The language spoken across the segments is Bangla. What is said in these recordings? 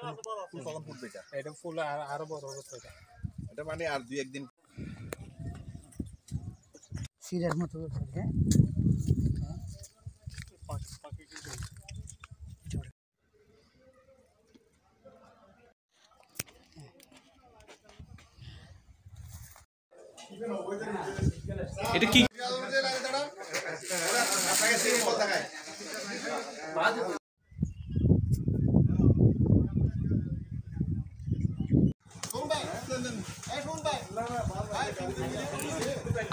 ফুল কখন ফুটবে এটা? এটা ফুল আরো বড় হচ্ছে এটা মানে আর 2-1 দিন সিরিয়াস মতো হ্যাঁ এটা কি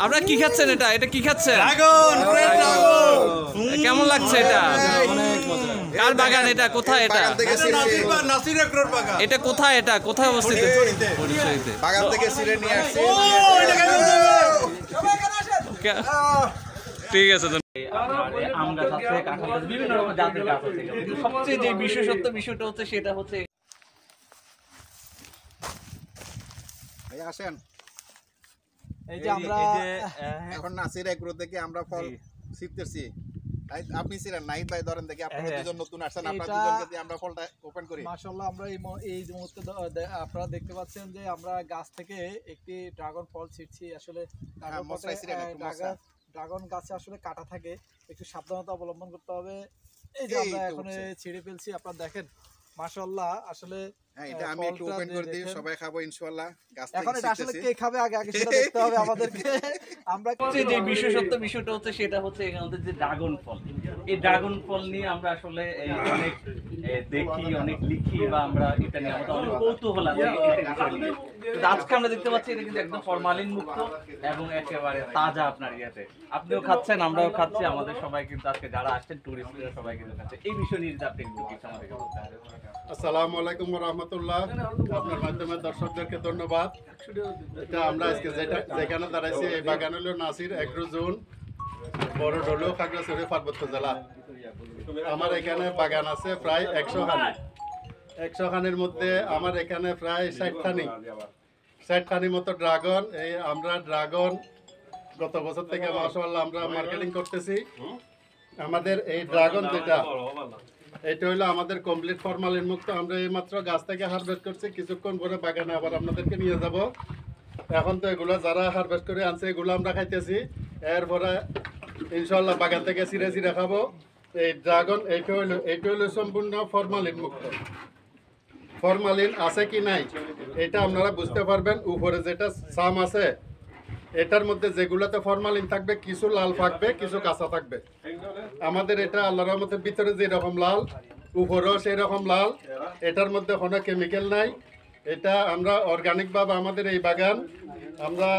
আপনারা কি খাচ্ছেন? এটা এটা কি খাচ্ছেন? কেমন লাগছে এটা? কার বাগান এটা? কোথায় এটা? এটা কোথায়? এটা কোথায় অবস্থিত? বাগান থেকে ছিঁড়ে নিয়ে আসছে। ঠিক আছে। আম গাছ আছে, কাঁঠাল গাছ, বিভিন্ন রকম জাতের গাছ আছে। কিন্তু সবচেয়ে যে বিশেষত্ব বিষয়টা হচ্ছে সেটা হচ্ছে ভাই আসেন, এই যে আমরা এখন নাসির এগ্রো থেকে আমরা ফল ছিঁড়তেছি। আপনি ছিলেন নাহিদ ভাই, ধরেন দেখি আপনারা দুজন নতুন আসছেন, আপনারা দুজনকে দিয়ে আমরা ফলটা ওপেন করি। মাশাআল্লাহ, আমরা এই মুহূর্তে আপনারা দেখতে পাচ্ছেন যে আমরা গাছ থেকে একটি ড্রাগন ফল ছিঁড়ছি। আসলে ড্রাগন গাছে আসলে কাটা থাকে, একটু সাবধানতা অবলম্বন করতে হবে। এই যে আমরা এখন ছিঁড়ে ফেলছি, আপনারা দেখেন মাশাআল্লাহ। আসলে এটা আমি একটু ওপেন করে দিই, সবাই খাবো ইনশাআল্লাহ। গাছ থেকে এখন এটা আসলে কে খাবে আগে সেটা দেখতে হবে আমাদেরকে। আমরা যে বিশেষত্ব বিষয়টা হচ্ছে সেটা হচ্ছে আমাদের যে ড্রাগন ফল, এই ড্রাগন ফল নিয়ে আমরা আসলে অনেক দেখি, অনেক লিখি, বা আমরা এটা নিয়ে আমাদের অনেক কৌতূহল আছে। আজকে আমরা দেখতে পাচ্ছি এটা কিন্তু একদম ফরমালিন মুক্ত এবং একেবারে তাজা। আপনার ইয়াতে আপনিও খাচ্ছেন, আমরাও খাচ্ছি, আমাদের সবাই কিন্তু আজকে যারা আসছেন টুরিস্টরা সবাই কিন্তু খাচ্ছে। এই বিষয় নিয়ে আপনি একটু কিছু আমাদেরকে বলতে হবে। আসসালামু আলাইকুম ওয়া রাহমাতুল্লাহ। আপনার মাধ্যমে দর্শকদেরকে ধন্যবাদ। এটা আমরা আজকে যেখানে দাঁড়াইছি, এই বাগান হলো নাসির এগ্রো জোন, বড় ডলো, খাগড়াছড়ি, পার্বত্য জেলা। আমার এখানে বাগান আছে প্রায় 100 খানি। 100 খানির মধ্যে আমার এখানে প্রায় 60 খানি মতো ড্রাগন। এই আমরা ড্রাগন গত বছর থেকে মাশাআল্লাহ আমরা মার্কেটিং করতেছি। আমাদের এই ড্রাগন যেটা, এটা হলো আমাদের কমপ্লিট ফরমালিন মুক্ত। আমরা এইমাত্র গাছ থেকে হারভেস্ট করছি, কিছুক্ষণ পরে বাগানে আবার আপনাদেরকে নিয়ে যাব। এখন তো এগুলো যারা হারভেস্ট করে আনছে এগুলো আমরা খাইতেছি, এরপরে ইনশাল্লাহ বাগান থেকে ছিঁড়ে খাবো। এই ড্রাগন এইটা হলো সম্পূর্ণ ফরমালিন মুক্ত। ফরমালিন আছে কি নাই এটা আপনারা বুঝতে পারবেন। উপরে যেটা সাম আছে, এটার মধ্যে যেগুলোতে ফরমালিন থাকবে, কিছু লাল থাকবে, কিছু কাঁচা থাকবে। আমাদের এটা আল্লাহর রহমতের ভিতরে যেরকম লাল, উপরেও সেই রকম লাল। এটার মধ্যে কোনো কেমিক্যাল নাই। এটা আমরা অর্গানিকভাবে আমাদের এই বাগান, আমরা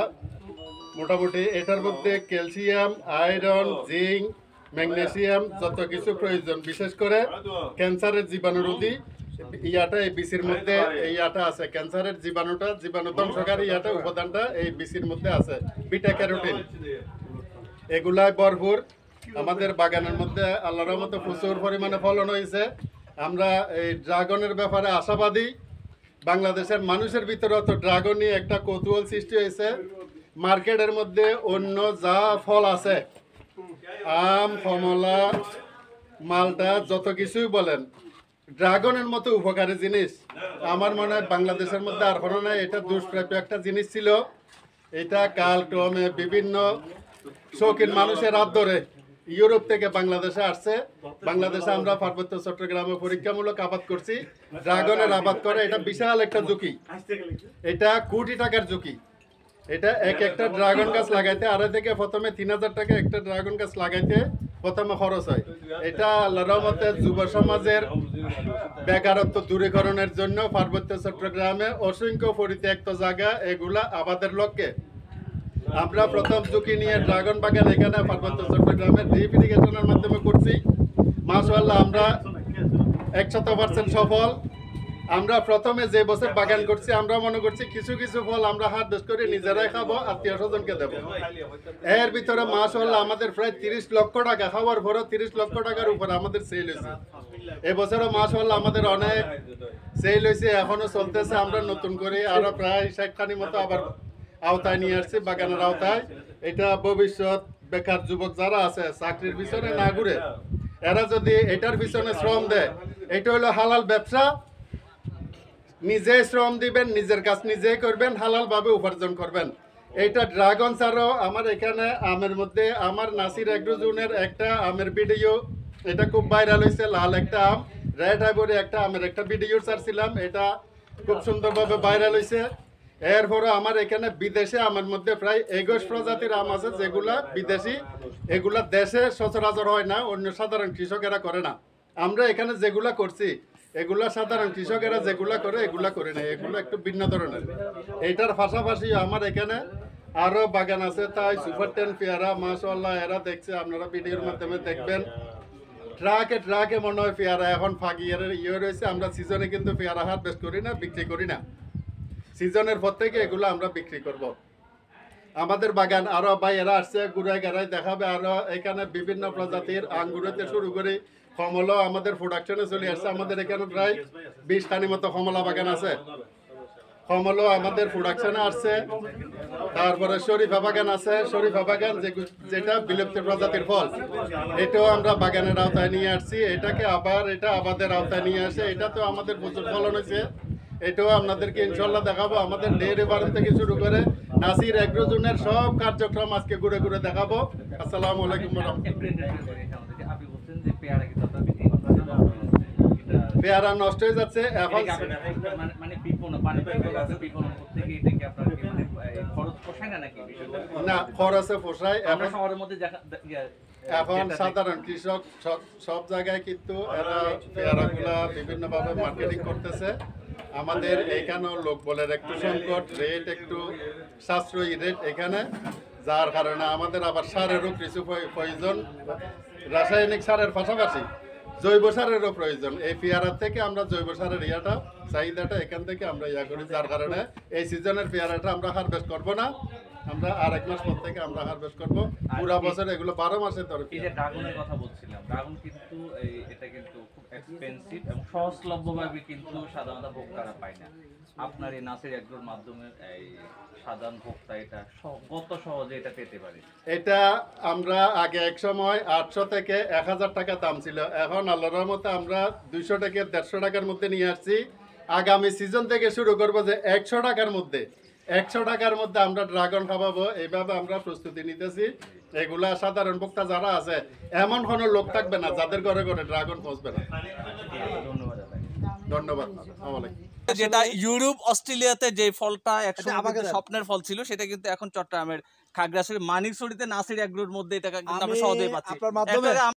মোটামুটি এটার মধ্যে ক্যালসিয়াম, আয়রন, জিঙ্ক, ম্যাগনেসিয়াম যত কিছু প্রয়োজন, বিশেষ করে ক্যান্সারের জীবাণুরোধী ইয়াটা এই বিসির মধ্যে এই ইয়াটা আছে। ক্যান্সারের জীবাণু ধ্বংসকারী ইয়াটা উপাদানটা এই বিসির মধ্যে আছে, বিটা ক্যারোটিন। এগুলাই ভরপুর আমাদের বাগানের মধ্যে। আল্লাহর রহমতে প্রচুর পরিমাণে ফলন হয়েছে। আমরা এই ড্রাগনের ব্যাপারে আশাবাদী। বাংলাদেশের মানুষের ভিতরে তো ড্রাগন নিয়ে একটা কৌতূহল সৃষ্টি হয়েছে। মার্কেটের মধ্যে অন্য যা ফল আছে, আম, কমলা, মালটা, যত কিছুই বলেন, ড্রাগনের মতো উপকারী জিনিস আমার মনে হয় বাংলাদেশের মধ্যে আর কোনো নাই। এটা দুষ্প্রাপ্য একটা জিনিস ছিল। এটা কালক্রমে বিভিন্ন শৌখিন মানুষের হাত ধরে ইউরোপ থেকে বাংলাদেশে আসছে। বাংলাদেশে আমরা পার্বত্য চট্টগ্রামে পরীক্ষামূলক আবাদ করছি। ড্রাগনের আবাদ করে এটা বিশাল একটা ঝুঁকি, এটা কোটি টাকার ঝুঁকি। এটা একটা ড্রাগন গাছ লাগাইতে আড়াই থেকে প্রথমে 3000 টাকা একটা ড্রাগন গাছ লাগাইতে প্রথমে খরচ হয়। এটা আল্লাহর রহমতে যুব সমাজের বেকারত্ব দূরীকরণের জন্য পার্বত্য চট্টগ্রামে অসংখ্য পরিত্যক্ত জায়গা এগুলা আবাদের লক্ষ্যে আমরা প্রথম ঝুঁকি নিয়ে ড্রাগন বাগান এখানে পার্বত্য চট্টগ্রামের ড্রিপ ইরিগেশনের মাধ্যমে করছি। মাশাআল্লাহ আমরা 100% সফল। আমরা প্রথমে যে বছর বাগান করছি, আমরা মনে করছি কিছু কিছু ফল আমরা হারভেস্ট করে নিজেরাই খাবো, আত্মীয় স্বজনকে দেবো। এর ভিতরে মাশাআল্লাহ আমাদের প্রায় 30 লক্ষ টাকা, খাওয়ার পরও 30 লক্ষ টাকার উপরে আমাদের সেল হয়েছে। এবছরও মাশাআল্লাহ আমাদের অনেক সেল হয়েছে, এখনো চলতেছে। আমরা নতুন করে আরো প্রায় 60 খানি মতো আবার আওতায় নিয়ে আসছি বাগানের আওতায়। এটা ভবিষ্যৎ বেকার যুবক যারা আছে, চাকরির পিছনে না ঘুরে এরা যদি এটার পিছনে শ্রম দেয়, এটা হলো হালাল ব্যবসা। নিজে শ্রম দিবেন, নিজের কাজ নিজেই করবেন, হালালভাবে উপার্জন করবেন। এইটা ড্রাগন ছাড়াও আমার এখানে আমের মধ্যে আমার নাসির এগ্রো জোনের একটা আমের ভিডিও, এটা খুব ভাইরাল হয়েছে। লাল একটা আম, রেড আইভরি একটা আমের একটা ভিডিও ছাড়ছিলাম, এটা খুব সুন্দরভাবে ভাইরাল হয়েছে। এরপরে আমার এখানে বিদেশে আমের মধ্যে প্রায় 21 প্রজাতির আম আছে, যেগুলা বিদেশি, এগুলা দেশে সচরাচর হয় না, অন্য সাধারণ কৃষকেরা করে না। আমরা এখানে যেগুলা করছি এগুলা সাধারণ কৃষকেরা যেগুলা করে এগুলা করে না, এগুলো একটু ভিন্ন ধরনের। এইটার পাশাপাশি আমার এখানে আরো বাগান আছে, তাই সুপার 10 পেয়ারা মাশাআল্লাহ এরা দেখছে, আপনারা ভিডিওর মাধ্যমে দেখবেন। ট্রাকে ট্রাকে মনে হয় পেয়ারা এখন ফাঁকিয়ার ইয়ে রয়েছে। আমরা সিজনে কিন্তু পেয়ারা হারভেস্ট করি না, বিক্রি করি না। সিজনের পর থেকে এগুলো আমরা বিক্রি করব। আমাদের বাগান আরো ভাইয়েরা আসছে, গুড়াই গাড়াই দেখাবে। আরো এখানে বিভিন্ন প্রজাতির আঙ্গুরেতে শুরু করে কমলা আমাদের প্রোডাকশনে চলে আসছে। আমাদের এখানে প্রায় 20খানি মতো কমলা বাগান আছে, কমলা আমাদের প্রোডাকশনে আসছে। তারপরে শরীফা বাগান আছে, শরীফা বাগান যেটা বিলুপ্ত প্রজাতির ফল, এটাও আমরা বাগানের আওতায় নিয়ে আসছি। এটাকে আবার এটা আমাদের আওতায় নিয়ে আসে, এটা তো আমাদের প্রচুর ফলন হয়েছে। এটাও আপনাদেরকে ইনশাল্লাহ দেখাবো। আমাদের ডেয়ারি ফার্ম থেকে শুরু করে নাসির এগ্রো জোনের সব কার্যক্রম আজকে ঘুরে ঘুরে দেখাবো। আসসালামু আলাইকুম। পেয়ারা নষ্ট হয়ে যাচ্ছে এখন, না খরচে পোষায়। এখন সাধারণ কৃষক সব জায়গায় কিন্তু এরা পেয়ারাগুলা বিভিন্নভাবে মার্কেটিং করতেছে। আমাদের এইখানেও লোক বলের একটু সংকট, রেট একটু সাশ্রয়ী রেট এখানে, যার কারণে আমাদের আবার সারেরও কিছু প্রয়োজন। রাসায়নিক সারের পাশাপাশি জৈব সারেরও প্রয়োজন। এই পেয়ারার থেকে আমরা জৈব সারের চাহিদাটা এখান থেকে আমরা করি, যার কারণে এই সিজনের পেয়ারাটা আমরা হারভেস্ট করবো না। আমরা আর 1 মাস পর থেকে আমরা হারভেস্ট করবো। পুরো বছর এগুলো 12 মাসের ধরে। এই যে ড্রাগনের কথা বলছিলাম, ড্রাগন কিন্তু এটা কিন্তু খুব এক্সপেন্সিভ এবং সহজলভ্যভাবে কিন্তু সাধারণত ভোক্তারা পায় না। আপনার এই নাসির এগ্রোর মাধ্যমে এই সাধারণ ভোক্তা এটা কত সহজে এটা পেতে পারে? এটা আমরা আগে এক সময় 800 থেকে 1000 টাকা দাম ছিল, এখন আল্লাহর রহমতে আমরা 200 থেকে 150 টাকার মধ্যে নিয়ে আসছি। আগামী সিজন থেকে শুরু করবো যে 100 টাকার মধ্যে, 100 টাকার মধ্যে আমরা ড্রাগন খাওয়াবো। এইভাবে আমরা প্রস্তুতি নিতেছি। এগুলা সাধারণ ভোক্তা যারা আছে, এমন কোনো লোক থাকবে না যাদের ঘরে ঘরে ড্রাগন পৌঁছবে না। ধন্যবাদ। আসসালামু আলাইকুম। যেটা ইউরোপ অস্ট্রেলিয়াতে যে ফলটা একসময় স্বপ্নের ফল ছিল, সেটা কিন্তু এখন চট্টগ্রামের খাগড়াছড়ি মানিকছড়িতে নাসির এগ্রোর মধ্যে এটা কিন্তু আমরা সহজেই পাচ্ছি।